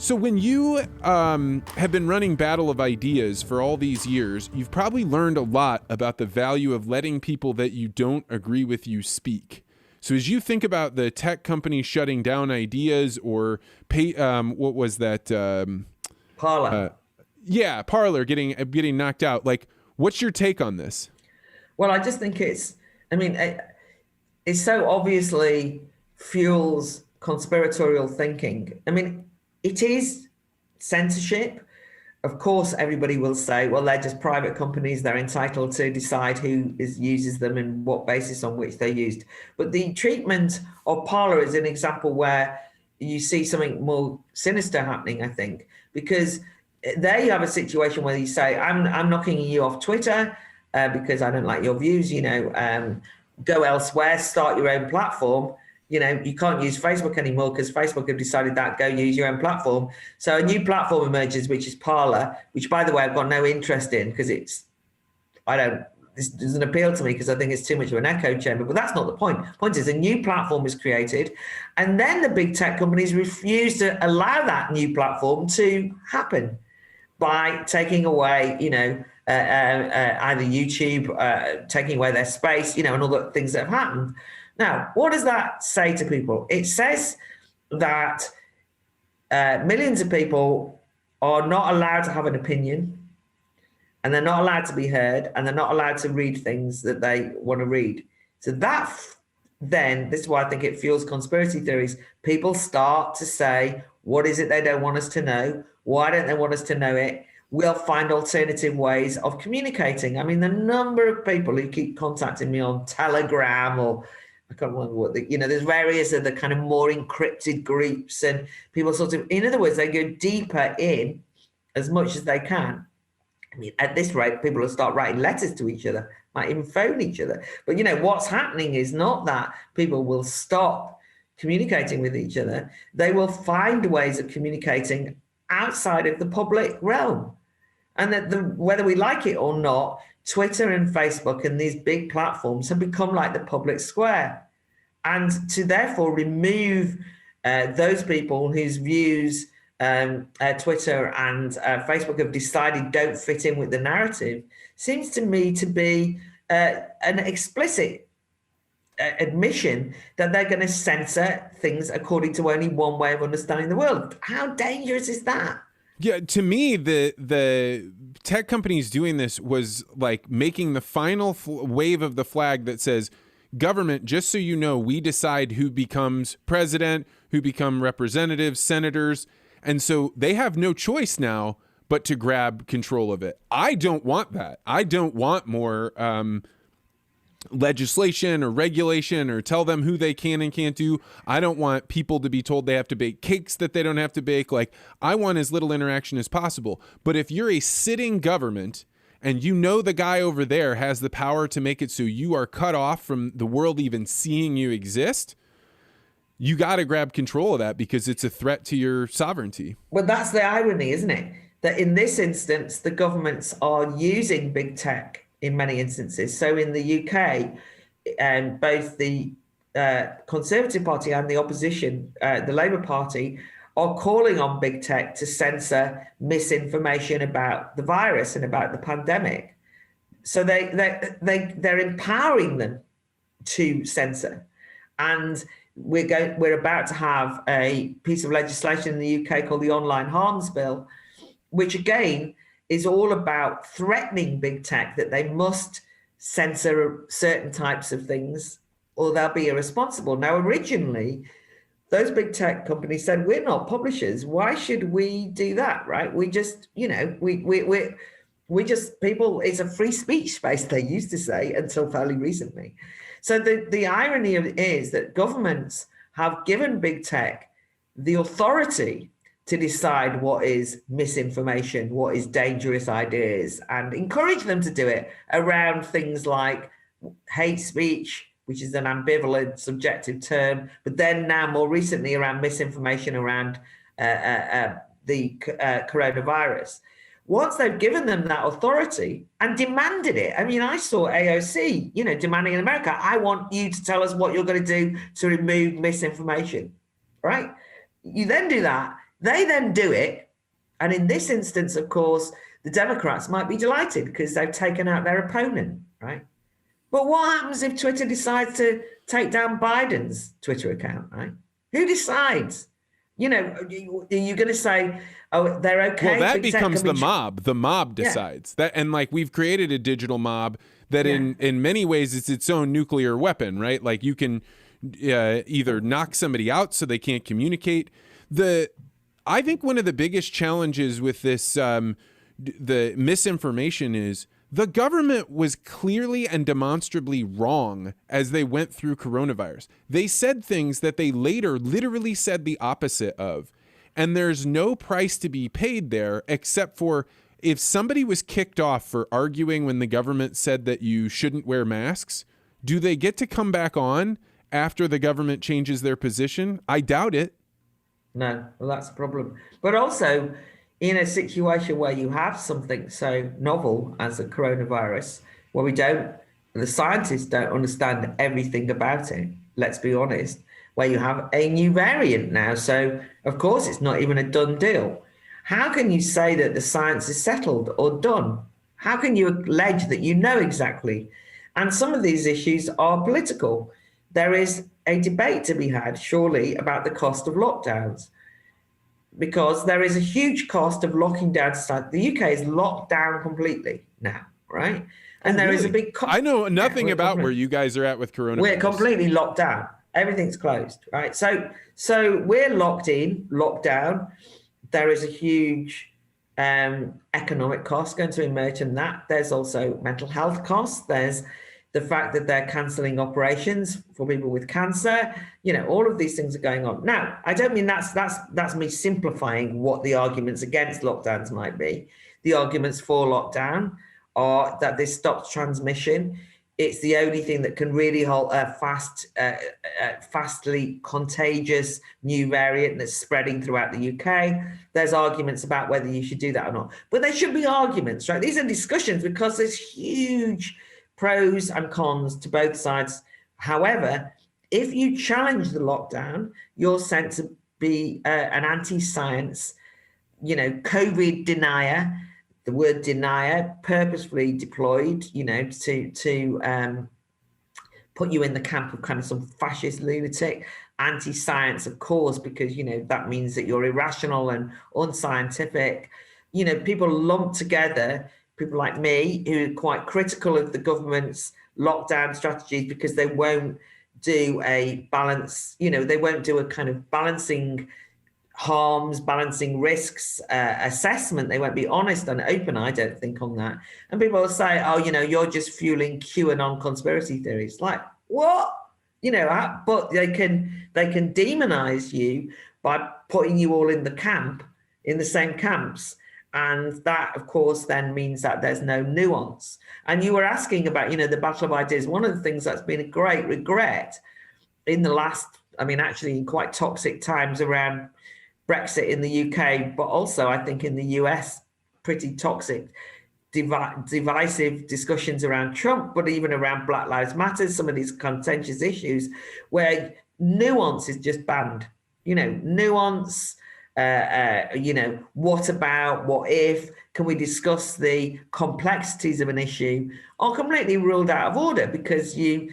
So when you have been running Battle of Ideas for all these years, you've probably learned a lot about the value of letting people that you don't agree with you speak. So as you think about the tech companies shutting down ideas or what was that? Parler. Yeah, Parler getting knocked out. Like, what's your take on this? Well, I just think I mean, it so obviously fuels conspiratorial thinking. I mean, it is censorship. Of course, everybody will say, well, they're just private companies. They're entitled to decide who uses them and what basis on which they're used. But the treatment of Parler is an example where you see something more sinister happening, I think, because there you have a situation where you say, I'm knocking you off Twitter because I don't like your views, go elsewhere, start your own platform. You can't use Facebook anymore because Facebook have decided that, go use your own platform. So a new platform emerges, which is Parler, which, by the way, I've got no interest in because this doesn't appeal to me because I think it's too much of an echo chamber, but that's not the point. The point is a new platform is created, and then the big tech companies refuse to allow that new platform to happen by taking away, either YouTube, taking away their space, and all the things that have happened. Now, what does that say to people? It says that millions of people are not allowed to have an opinion, and they're not allowed to be heard, and they're not allowed to read things that they want to read. So then, this is why I think it fuels conspiracy theories. People start to say, what is it they don't want us to know? Why don't they want us to know it? We'll find alternative ways of communicating. I mean, the number of people who keep contacting me on Telegram, or I can't remember what there's various of the kind of more encrypted groups, and people sort of, in other words, they go deeper in as much as they can. I mean, at this rate, people will start writing letters to each other, might even phone each other. But what's happening is not that people will stop communicating with each other. They will find ways of communicating outside of the public realm. And that whether we like it or not, Twitter and Facebook and these big platforms have become like the public square. And to therefore remove those people whose views Twitter and Facebook have decided don't fit in with the narrative seems to me to be an explicit admission that they're going to censor things according to only one way of understanding the world. How dangerous is that? Yeah, to me, the tech companies doing this was like making the final wave of the flag that says, government, just so you know, we decide who becomes president, who become representatives, senators. And so they have no choice now but to grab control of it. I don't want that. I don't want more legislation or regulation or tell them who they can and can't do. I don't want people to be told they have to bake cakes that they don't have to bake. Like, I want as little interaction as possible. But if you're a sitting government and the guy over there has the power to make it so you are cut off from the world even seeing you exist, you got to grab control of that because it's a threat to your sovereignty. Well, that's the irony, isn't it? That in this instance, the governments are using big tech in many instances. So in the UK, both the Conservative Party and the opposition, the Labour Party, are calling on big tech to censor misinformation about the virus and about the pandemic. So they're empowering them to censor. And we're about to have a piece of legislation in the UK called the Online Harms Bill, which again is all about threatening big tech that they must censor certain types of things or they'll be irresponsible. Now, originally, those big tech companies said, we're not publishers. Why should we do that, right? We just, we just, people, it's a free speech space, they used to say, until fairly recently. So the irony of it is that governments have given big tech the authority to decide what is misinformation, what is dangerous ideas, and encourage them to do it around things like hate speech, which is an ambivalent, subjective term, but then now more recently around misinformation around the coronavirus. Once they've given them that authority and demanded it, I mean, I saw AOC, demanding in America, I want you to tell us what you're going to do to remove misinformation, right? You then do that, They then do it. And in this instance, of course, the Democrats might be delighted because they've taken out their opponent, right? But what happens if Twitter decides to take down Biden's Twitter account, right? Who decides? You know, are you going to say, oh, they're okay? Well, that becomes the mob. The mob decides that. And like, we've created a digital mob that in many ways it's its own nuclear weapon, right? Like, you can either knock somebody out so they can't communicate. I think one of the biggest challenges with this, the misinformation, is the government was clearly and demonstrably wrong as they went through coronavirus. They said things that they later literally said the opposite of. And there's no price to be paid there except for if somebody was kicked off for arguing when the government said that you shouldn't wear masks, do they get to come back on after the government changes their position? I doubt it. No, well, that's a problem. But also, in a situation where you have something so novel as a coronavirus, where the scientists don't understand everything about it, let's be honest, where you have a new variant now. So, of course, it's not even a done deal. How can you say that the science is settled or done? How can you allege that you know exactly? And some of these issues are political. There is a debate to be had, surely, about the cost of lockdowns, because there is a huge cost of locking down society. The UK is locked down completely now, right? And there is a big cost. I know nothing about where you guys are at with coronavirus. We're completely locked down. Everything's closed, right? So we're locked down. There is a huge economic cost going to emerge from that. There's also mental health costs. There's the fact that they're cancelling operations for people with cancer. You know, all of these things are going on. Now, I don't mean that's me simplifying what the arguments against lockdowns might be. The arguments for lockdown are that this stops transmission. It's the only thing that can really halt a fastly contagious new variant that's spreading throughout the UK. There's arguments about whether you should do that or not. But there should be arguments, right? These are discussions because there's huge pros and cons to both sides. However, if you challenge the lockdown, you're sent to be an anti-science, COVID denier. The word denier purposefully deployed, to put you in the camp of kind of some fascist lunatic. Anti-science, of course, because, that means that you're irrational and unscientific. People lump together, people like me, who are quite critical of the government's lockdown strategies because they won't do a balance, they won't do a kind of balancing harms, balancing risks assessment. They won't be honest and open, I don't think, on that. And people will say, oh, you're just fueling QAnon conspiracy theories. Like, what? But they can demonize you by putting you all in the same camps. And that, of course, then means that there's no nuance. And you were asking about, the battle of ideas. One of the things that's been a great regret in the last, actually in quite toxic times around Brexit in the UK, but also I think in the US, pretty toxic, divisive discussions around Trump, but even around Black Lives Matter, some of these contentious issues where nuance is just banned. Nuance, what about, what if, can we discuss the complexities of an issue, are completely ruled out of order because you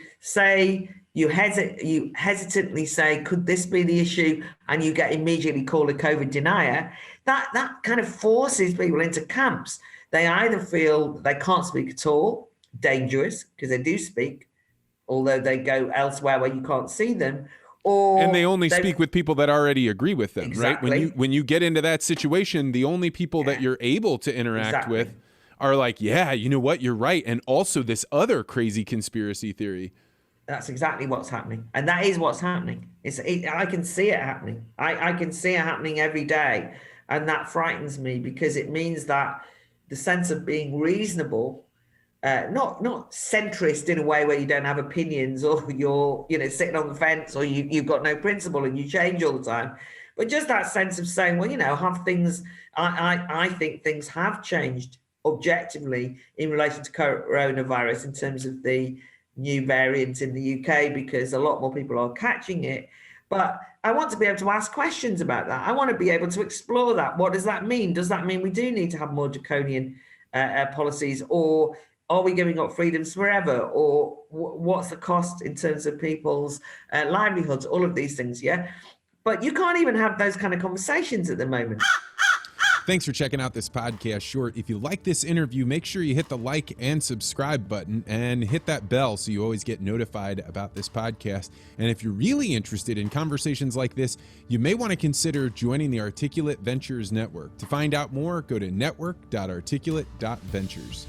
hesitantly say, could this be the issue? And you get immediately called a COVID denier. That kind of forces people into camps. They either feel they can't speak at all, dangerous, because they do speak, although they go elsewhere where you can't see them, and they only speak with people that already agree with them, exactly. Right? When you get into that situation, the only people that you're able to interact with are like, yeah, you know what, you're right. And also this other crazy conspiracy theory. That's exactly what's happening. And that is what's happening. I can see it happening. I can see it happening every day. And that frightens me because it means that the sense of being reasonable, not centrist in a way where you don't have opinions or you're, sitting on the fence or you've got no principle and you change all the time. But just that sense of saying, well, have things, I think things have changed objectively in relation to coronavirus in terms of the new variant in the UK because a lot more people are catching it. But I want to be able to ask questions about that. I want to be able to explore that. What does that mean? Does that mean we do need to have more draconian policies, or are we giving up freedoms forever? Or what's the cost in terms of people's livelihoods? All of these things, yeah. But you can't even have those kind of conversations at the moment. Thanks for checking out this podcast short. If you like this interview, make sure you hit the like and subscribe button and hit that bell so you always get notified about this podcast. And if you're really interested in conversations like this, you may want to consider joining the Articulate Ventures Network. To find out more, go to network.articulate.ventures.